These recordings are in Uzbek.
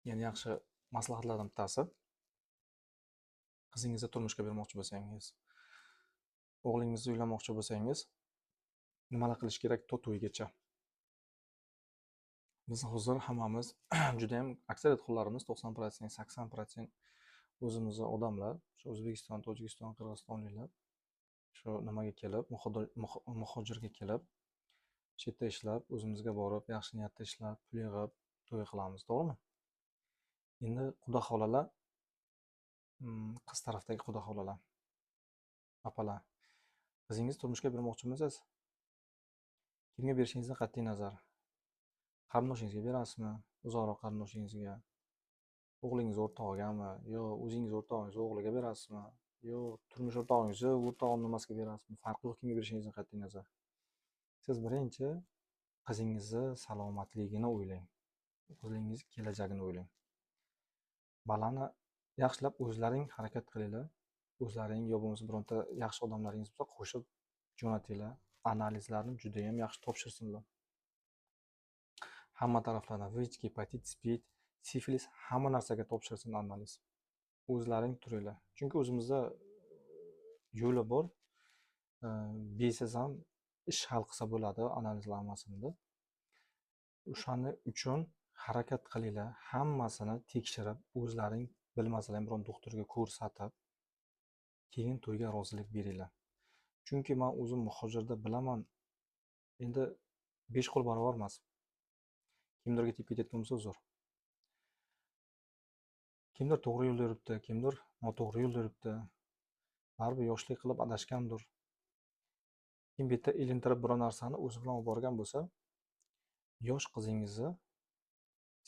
Yana yaxshi maslahatlardan bittasi, qizingizni turmushga bermoqchi bo'lsangiz, o'g'lingizni uylanmoqchi bo'lsangiz, nimalar qilish kerak to'ygacha? Biz hozir hammamiz juda ham aksariyat qullarimiz 90%, 80% o'zimizni odamlar, shu O'zbekiston, Tojikiston, Qirg'izistonliklar shu nimaga kelib, muhojirga kelib, chetda ishlab, o'zimizga borib, yaxshi niyatda ishlab, pul yig'ib, to'y qilamiz, to'g'rimi? Endi xudo xolalar, qiz tarafdagi xudo xolalar, opalar, qizingizni turmushga bermoqchimisiz? Kimga berishingizdan qat'iy nazar, qarindoshingizga berasizmi? Uzoqroq qarindoshingizga, o'g'lingiz o'rtog'igami, yo o'zingiz o'rtog'ingiz o'g'liga berasizmi? Yo turmush o'rtog'ingizni o'rtog'ini nimasiga berasizmi? Farqi yo'q kimga berishingizdan qat'iy nazar. Siz birinchi qizingizni salomatligini o'ylang, o'g'lingiz kelajagini o'ylang. Balani yaxshilab o'zlaring harakat qilinglar, o'zlaring yo bo'lmasa bironta yaxshi odamlaringiz bo'lsa qo'shib jo'natinglar, analizlarni juda ham yaxshi topshirsinlar. Hamma taraflardan VIH, gepatit, spid, sifilis, hamma narsaga topshirsin analiz. O'zlaring turinglar. Chunki o'zimizda yo'li bor. Besiz ham ish hal qilsa bo'ladi analizlar hammasini. O'shaning uchun harakat qilinglar, hammasini tekshirib, o'zlaring bilmasalar ham biron doktorga ko'rsatib, keyin to'yga rozilik beringlar. Chunki men o'zim muhojirda bilaman, endi 5 qo'l barobar emas. Kimdirga tegib ketayotgan bo'lsa uzr. Kimdir to'g'ri yo'lda yuribdi, kimdir noto'g'ri yo'lda yuribdi. Baribir yoshlik qilib adashgandir. Kim bu yerda ilintirib biror narsani o'zi bilan olib borgan bo'lsa, yosh qizingizni,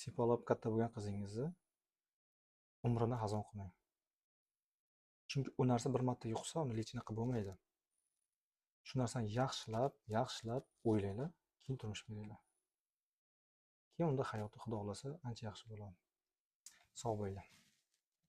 sepalab katta bo'lgan qizingizni umrini hazon qilmang. Chunki u narsa bir marta yuqsa, uni lechina qilib bo'lmaydi. Shu narsani yaxshilab o'ylanglar, keyin turmush beringlar. Keyin unda hayoti xudo xolasa ancha yaxshi bo'ladi. Sog' bo'linglar.